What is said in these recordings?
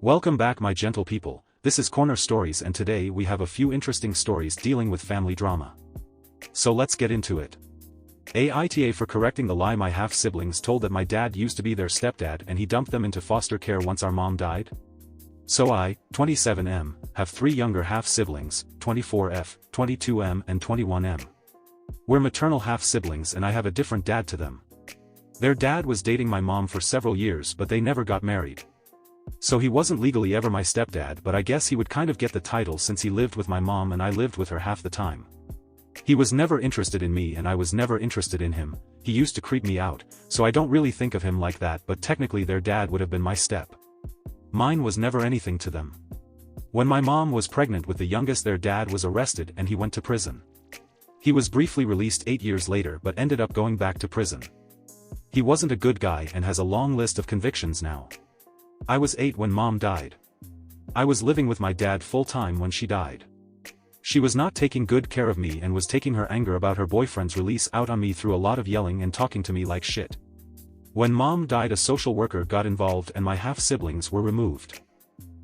Welcome back, my gentle people. This is Corner Stories, and today we have a few interesting stories dealing with family drama. So let's get into it. AITA for correcting the lie my half-siblings told that my dad used to be their stepdad and he dumped them into foster care once our mom died. So I, 27M, have three younger half-siblings, 24F, 22M and 21M. We're maternal half-siblings and I have a different dad to them. Their dad was dating my mom for several years, but they never got married. So he wasn't legally ever my stepdad, but I guess he would kind of get the title since he lived with my mom and I lived with her half the time. He was never interested in me and I was never interested in him. He used to creep me out, so I don't really think of him like that, but technically their dad would have been my step. Mine was never anything to them. When my mom was pregnant with the youngest, their dad was arrested and he went to prison. He was briefly released 8 years later but ended up going back to prison. He wasn't a good guy and has a long list of convictions now. I was 8 when mom died. I was living with my dad full-time when she died. She was not taking good care of me and was taking her anger about her boyfriend's release out on me through a lot of yelling and talking to me like shit. When mom died, a social worker got involved and my half-siblings were removed.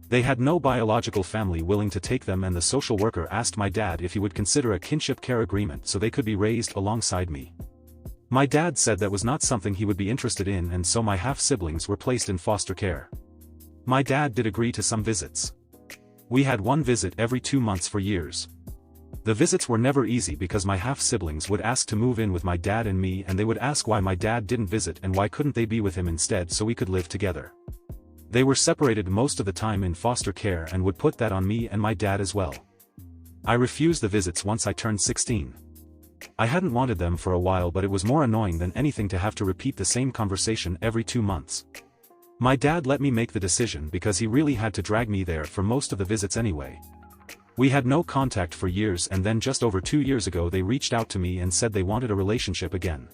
They had no biological family willing to take them, and the social worker asked my dad if he would consider a kinship care agreement so they could be raised alongside me. My dad said that was not something he would be interested in, and so my half-siblings were placed in foster care. My dad did agree to some visits. We had one visit every 2 months for years. The visits were never easy because my half-siblings would ask to move in with my dad and me, and they would ask why my dad didn't visit and why couldn't they be with him instead so we could live together. They were separated most of the time in foster care and would put that on me and my dad as well. I refused the visits once I turned 16. I hadn't wanted them for a while, but it was more annoying than anything to have to repeat the same conversation every 2 months. My dad let me make the decision because he really had to drag me there for most of the visits anyway. We had no contact for years, and then just over 2 years ago they reached out to me and said they wanted a relationship again.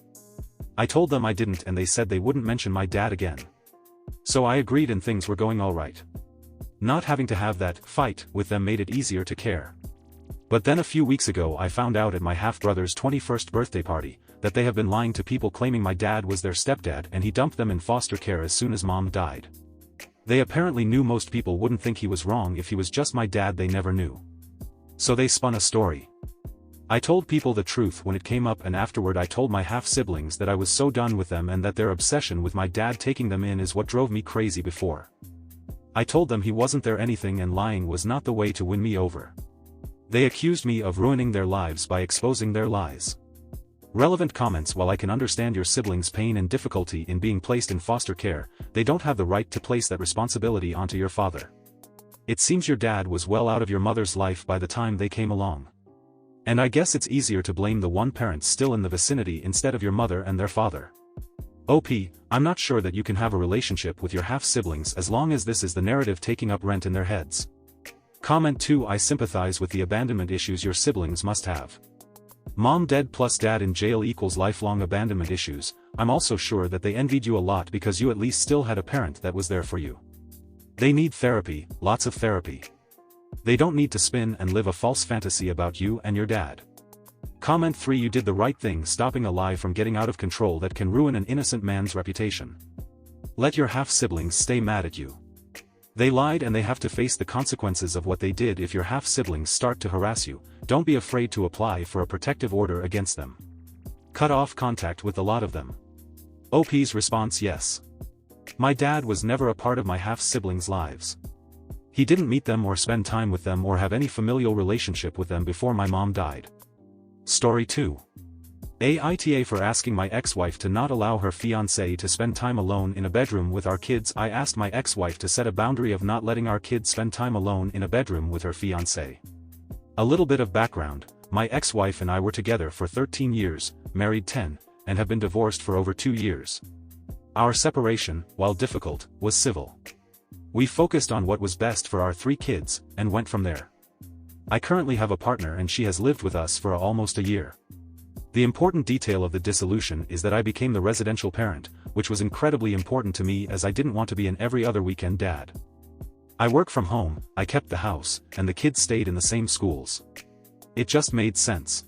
I told them I didn't and they said they wouldn't mention my dad again. So I agreed and things were going alright. Not having to have that fight with them made it easier to care. But then a few weeks ago I found out at my half-brother's 21st birthday party that they have been lying to people, claiming my dad was their stepdad and he dumped them in foster care as soon as mom died. They apparently knew most people wouldn't think he was wrong if he was just my dad. They never knew. So they spun a story. I told people the truth when it came up, and afterward I told my half-siblings that I was so done with them and that their obsession with my dad taking them in is what drove me crazy before. I told them he wasn't their anything and lying was not the way to win me over. They accused me of ruining their lives by exposing their lies. Relevant comments: while I can understand your siblings' pain and difficulty in being placed in foster care, they don't have the right to place that responsibility onto your father. It seems your dad was well out of your mother's life by the time they came along. And I guess it's easier to blame the one parent still in the vicinity instead of your mother and their father. OP, I'm not sure that you can have a relationship with your half-siblings as long as this is the narrative taking up rent in their heads. Comment 2: I sympathize with the abandonment issues your siblings must have. Mom dead plus dad in jail equals lifelong abandonment issues. I'm also sure that they envied you a lot because you at least still had a parent that was there for you. They need therapy, lots of therapy. They don't need to spin and live a false fantasy about you and your dad. Comment 3: you did the right thing stopping a lie from getting out of control that can ruin an innocent man's reputation. Let your half-siblings stay mad at you. They lied and they have to face the consequences of what they did. If your half-siblings start to harass you, don't be afraid to apply for a protective order against them. Cut off contact with a lot of them. OP's response: yes. My dad was never a part of my half-siblings' lives. He didn't meet them or spend time with them or have any familial relationship with them before my mom died. Story 2. AITA for asking my ex-wife to not allow her fiancé to spend time alone in a bedroom with our kids. I asked my ex-wife to set a boundary of not letting our kids spend time alone in a bedroom with her fiancé. A little bit of background: my ex-wife and I were together for 13 years, married 10, and have been divorced for over 2 years. Our separation, while difficult, was civil. We focused on what was best for our 3 kids, and went from there. I currently have a partner and she has lived with us for almost a year. The important detail of the dissolution is that I became the residential parent, which was incredibly important to me as I didn't want to be an every other weekend dad. I work from home, I kept the house, and the kids stayed in the same schools. It just made sense.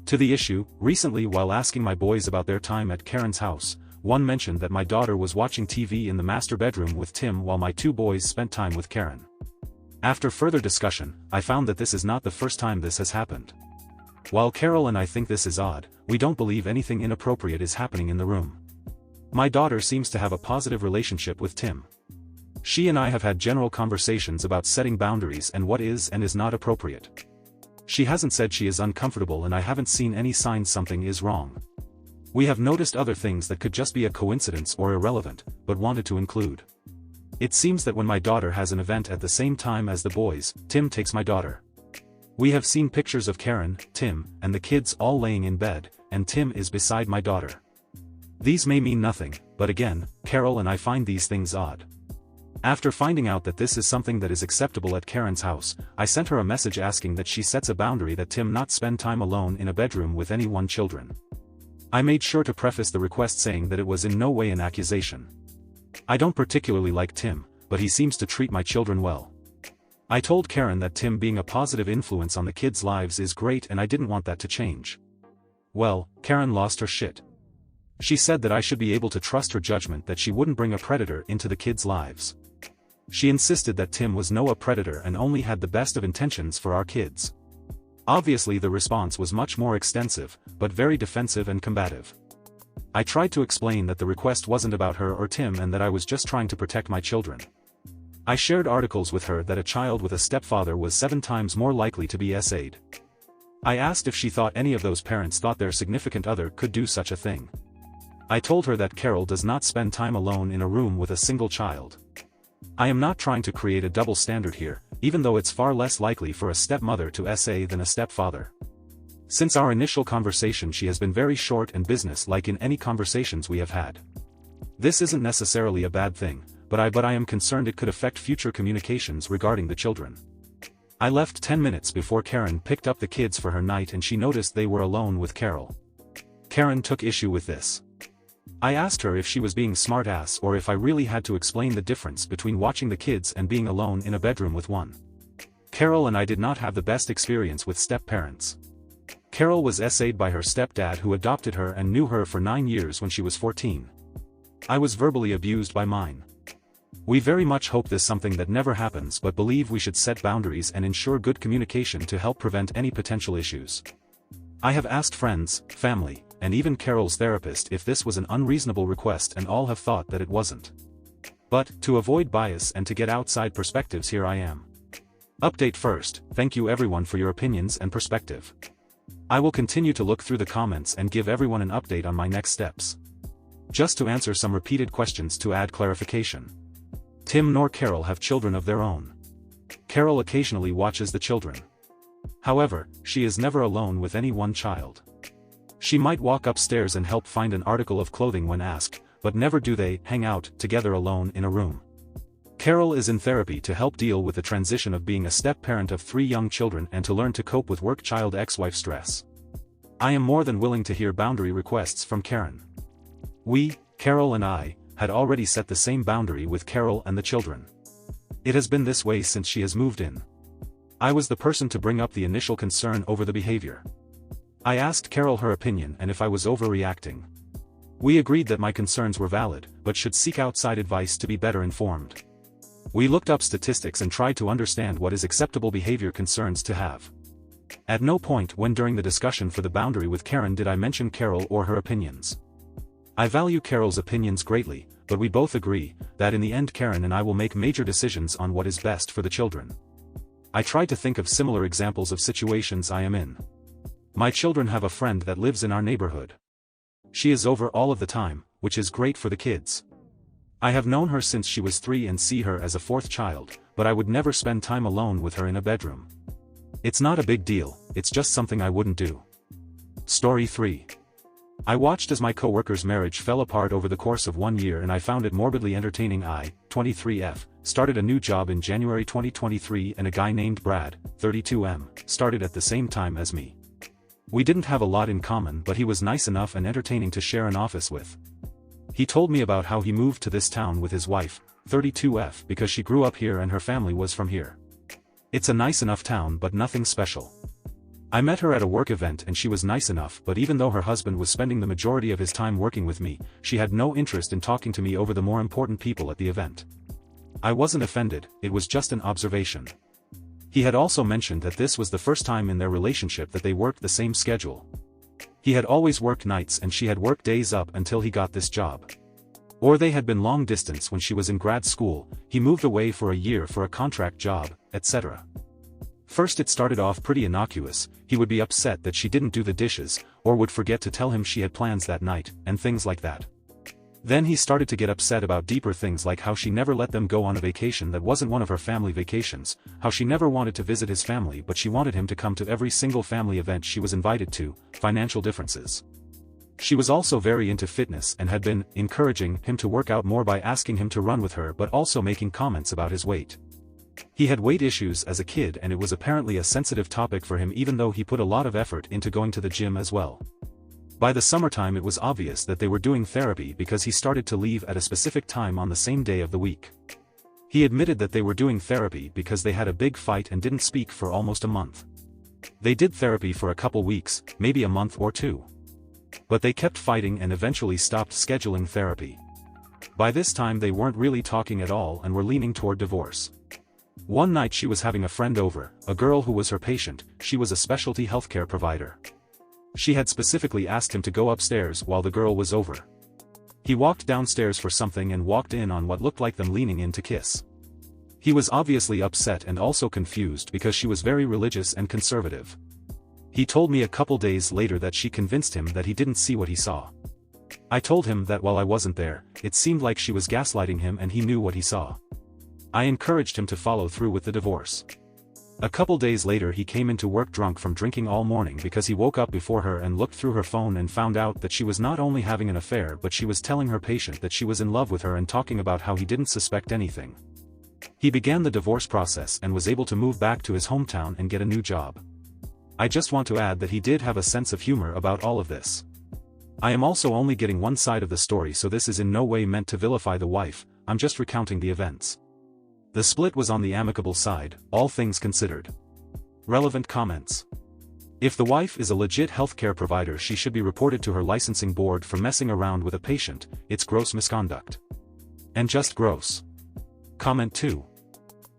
To the issue: recently while asking my boys about their time at Karen's house, one mentioned that my daughter was watching TV in the master bedroom with Tim while my two boys spent time with Karen. After further discussion, I found that this is not the first time this has happened. While Carol and I think this is odd, we don't believe anything inappropriate is happening in the room. My daughter seems to have a positive relationship with Tim. She and I have had general conversations about setting boundaries and what is and is not appropriate. She hasn't said she is uncomfortable and I haven't seen any signs something is wrong. We have noticed other things that could just be a coincidence or irrelevant, but wanted to include. It seems that when my daughter has an event at the same time as the boys, Tim takes my daughter. We have seen pictures of Karen, Tim, and the kids all laying in bed, and Tim is beside my daughter. These may mean nothing, but again, Carol and I find these things odd. After finding out that this is something that is acceptable at Karen's house, I sent her a message asking that she sets a boundary that Tim not spend time alone in a bedroom with any one children. I made sure to preface the request saying that it was in no way an accusation. I don't particularly like Tim, but he seems to treat my children well. I told Karen that Tim being a positive influence on the kids' lives is great and I didn't want that to change. Well, Karen lost her shit. She said that I should be able to trust her judgment that she wouldn't bring a predator into the kids' lives. She insisted that Tim was no predator and only had the best of intentions for our kids. Obviously the response was much more extensive, but very defensive and combative. I tried to explain that the request wasn't about her or Tim and that I was just trying to protect my children. I shared articles with her that a child with a stepfather was 7 times more likely to be SA'd. I asked if she thought any of those parents thought their significant other could do such a thing. I told her that Carol does not spend time alone in a room with a single child. I am not trying to create a double standard here, even though it's far less likely for a stepmother to SA than a stepfather. Since our initial conversation she has been very short and business-like in any conversations we have had. This isn't necessarily a bad thing, but I am concerned it could affect future communications regarding the children. I left 10 minutes before Karen picked up the kids for her night and she noticed they were alone with Carol. Karen took issue with this. I asked her if she was being smart-ass or if I really had to explain the difference between watching the kids and being alone in a bedroom with one. Carol and I did not have the best experience with step-parents. Carol was SA'd by her stepdad who adopted her and knew her for 9 years when she was 14. I was verbally abused by mine. We very much hope this is something that never happens but believe we should set boundaries and ensure good communication to help prevent any potential issues. I have asked friends, family, and even Carol's therapist if this was an unreasonable request and all have thought that it wasn't. But, to avoid bias and to get outside perspectives here I am. Update first, thank you everyone for your opinions and perspective. I will continue to look through the comments and give everyone an update on my next steps. Just to answer some repeated questions to add clarification. Tim nor Carol have children of their own. Carol occasionally watches the children. However, she is never alone with any one child. She might walk upstairs and help find an article of clothing when asked, but never do they hang out together alone in a room. Carol is in therapy to help deal with the transition of being a step-parent of 3 young children and to learn to cope with work-child ex-wife stress. I am more than willing to hear boundary requests from Karen. We, Carol and I, had already set the same boundary with Carol and the children. It has been this way since she has moved in. I was the person to bring up the initial concern over the behavior. I asked Carol her opinion and if I was overreacting. We agreed that my concerns were valid, but should seek outside advice to be better informed. We looked up statistics and tried to understand what is acceptable behavior concerns to have. At no point when during the discussion for the boundary with Karen did I mention Carol or her opinions. I value Carol's opinions greatly, but we both agree that in the end Karen and I will make major decisions on what is best for the children. I tried to think of similar examples of situations I am in. My children have a friend that lives in our neighborhood. She is over all of the time, which is great for the kids. I have known her since she was 3 and see her as a 4th child, but I would never spend time alone with her in a bedroom. It's not a big deal, it's just something I wouldn't do. Story 3. I watched as my coworker's marriage fell apart over the course of 1 year and I found it morbidly entertaining. I, 23F, started a new job in January 2023 and a guy named Brad, 32M, started at the same time as me. We didn't have a lot in common but he was nice enough and entertaining to share an office with. He told me about how he moved to this town with his wife, 32F, because she grew up here and her family was from here. It's a nice enough town but nothing special. I met her at a work event and she was nice enough, but even though her husband was spending the majority of his time working with me, she had no interest in talking to me over the more important people at the event. I wasn't offended, it was just an observation. He had also mentioned that this was the first time in their relationship that they worked the same schedule. He had always worked nights and she had worked days up until he got this job. Or they had been long distance when she was in grad school, he moved away for a year for a contract job, etc. First it started off pretty innocuous, he would be upset that she didn't do the dishes, or would forget to tell him she had plans that night, and things like that. Then he started to get upset about deeper things like how she never let them go on a vacation that wasn't one of her family vacations, how she never wanted to visit his family but she wanted him to come to every single family event she was invited to, financial differences. She was also very into fitness and had been encouraging him to work out more by asking him to run with her but also making comments about his weight. He had weight issues as a kid and it was apparently a sensitive topic for him even though he put a lot of effort into going to the gym as well. By the summertime it was obvious that they were doing therapy because he started to leave at a specific time on the same day of the week. He admitted that they were doing therapy because they had a big fight and didn't speak for almost a month. They did therapy for a couple weeks, maybe a month or two. But they kept fighting and eventually stopped scheduling therapy. By this time they weren't really talking at all and were leaning toward divorce. One night she was having a friend over, a girl who was her patient. She was a specialty healthcare provider. She had specifically asked him to go upstairs while the girl was over. He walked downstairs for something and walked in on what looked like them leaning in to kiss. He was obviously upset and also confused because she was very religious and conservative. He told me a couple days later that she convinced him that he didn't see what he saw. I told him that while I wasn't there, it seemed like she was gaslighting him and he knew what he saw. I encouraged him to follow through with the divorce. A couple days later he came into work drunk from drinking all morning because he woke up before her and looked through her phone and found out that she was not only having an affair but she was telling her patient that she was in love with her and talking about how he didn't suspect anything. He began the divorce process and was able to move back to his hometown and get a new job. I just want to add that he did have a sense of humor about all of this. I am also only getting one side of the story, so this is in no way meant to vilify the wife, I'm just recounting the events. The split was on the amicable side, all things considered. Relevant comments. If the wife is a legit healthcare provider, she should be reported to her licensing board for messing around with a patient. It's gross misconduct. And just gross. Comment 2.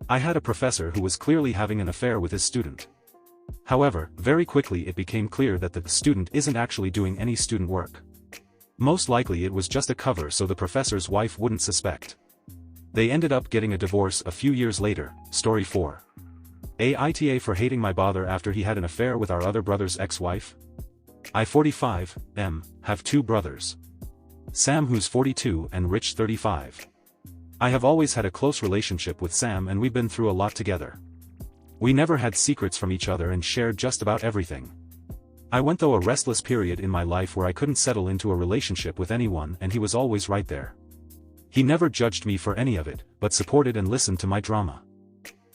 I had a professor who was clearly having an affair with his student. However, very quickly it became clear that the student isn't actually doing any student work. Most likely it was just a cover so the professor's wife wouldn't suspect. They ended up getting a divorce a few years later. Story 4. AITA for hating my bother after he had an affair with our other brother's ex-wife. I 45, have two brothers. Sam who's 42 and Rich 35. I have always had a close relationship with Sam and we've been through a lot together. We never had secrets from each other and shared just about everything. I went through a restless period in my life where I couldn't settle into a relationship with anyone and he was always right there. He never judged me for any of it, but supported and listened to my drama.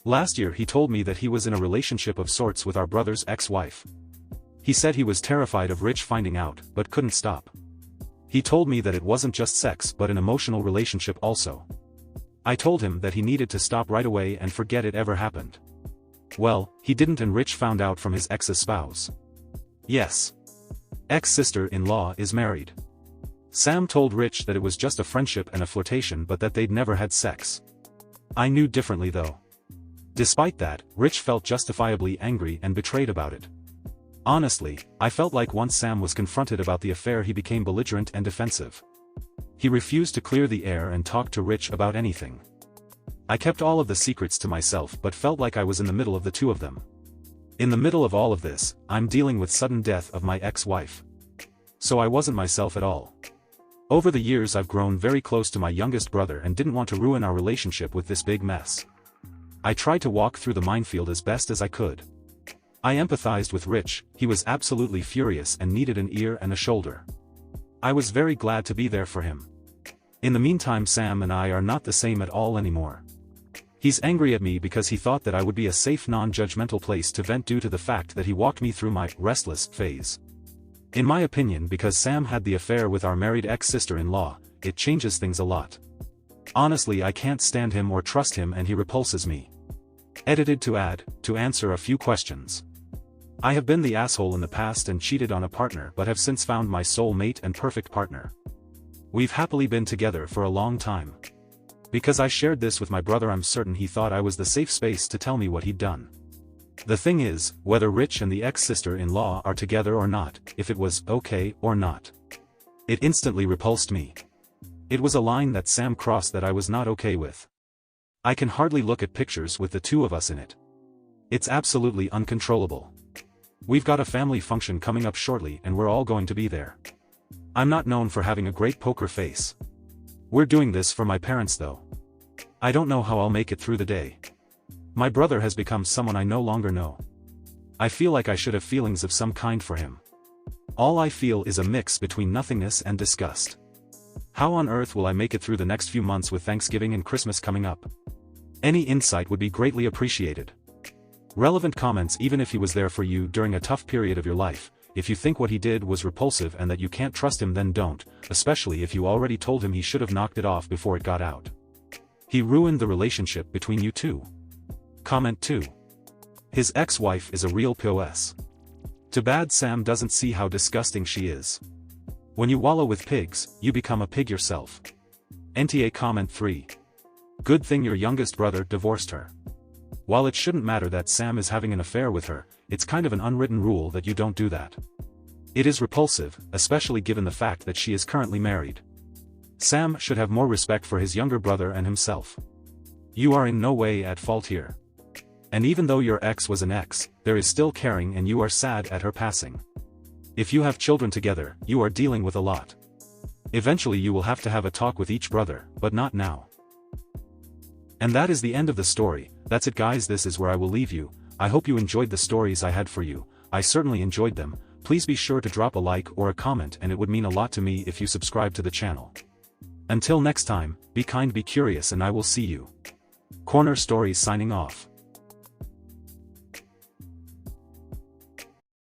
Last year he told me that he was in a relationship of sorts with our brother's ex-wife. He said he was terrified of Rich finding out, but couldn't stop. He told me that it wasn't just sex but an emotional relationship also. I told him that he needed to stop right away and forget it ever happened. Well, he didn't and Rich found out from his ex's spouse. Yes. Ex-sister-in-law is married. Sam told Rich that it was just a friendship and a flirtation but that they'd never had sex. I knew differently though. Despite that, Rich felt justifiably angry and betrayed about it. Honestly, I felt like once Sam was confronted about the affair he became belligerent and defensive. He refused to clear the air and talk to Rich about anything. I kept all of the secrets to myself but felt like I was in the middle of the two of them. In the middle of all of this, I'm dealing with sudden death of my ex-wife. So I wasn't myself at all. Over the years I've grown very close to my youngest brother and didn't want to ruin our relationship with this big mess. I tried to walk through the minefield as best as I could. I empathized with Rich, he was absolutely furious and needed an ear and a shoulder. I was very glad to be there for him. In the meantime Sam and I are not the same at all anymore. He's angry at me because he thought that I would be a safe non-judgmental place to vent due to the fact that he walked me through my restless phase. In my opinion, because Sam had the affair with our married ex-sister-in-law, it changes things a lot. Honestly, I can't stand him or trust him and he repulses me. Edited to add, to answer a few questions. I have been the asshole in the past and cheated on a partner but have since found my soul mate and perfect partner. We've happily been together for a long time. Because I shared this with my brother, I'm certain he thought I was the safe space to tell me what he'd done. The thing is, whether Rich and the ex-sister-in-law are together or not, if it was okay or not. It instantly repulsed me. It was a line that Sam crossed that I was not okay with. I can hardly look at pictures with the two of us in it. It's absolutely uncontrollable. We've got a family function coming up shortly and we're all going to be there. I'm not known for having a great poker face. We're doing this for my parents though. I don't know how I'll make it through the day. My brother has become someone I no longer know. I feel like I should have feelings of some kind for him. All I feel is a mix between nothingness and disgust. How on earth will I make it through the next few months with Thanksgiving and Christmas coming up? Any insight would be greatly appreciated. Relevant comments even if he was there for you during a tough period of your life. If you think what he did was repulsive and that you can't trust him, then don't, especially if you already told him he should have knocked it off before it got out. He ruined the relationship between you two. Comment 2. His ex-wife is a real POS. Too bad Sam doesn't see how disgusting she is. When you wallow with pigs, you become a pig yourself. NTA Comment 3. Good thing your youngest brother divorced her. While it shouldn't matter that Sam is having an affair with her, it's kind of an unwritten rule that you don't do that. It is repulsive, especially given the fact that she is currently married. Sam should have more respect for his younger brother and himself. You are in no way at fault here. And even though your ex was an ex, there is still caring and you are sad at her passing. If you have children together, you are dealing with a lot. Eventually you will have to have a talk with each brother, but not now. And that is the end of the story. That's it guys, this is where I will leave you. I hope you enjoyed the stories I had for you. I certainly enjoyed them. Please be sure to drop a like or a comment, and it would mean a lot to me if you subscribe to the channel. Until next time, be kind, be curious, and I will see you. Corner Stories signing off.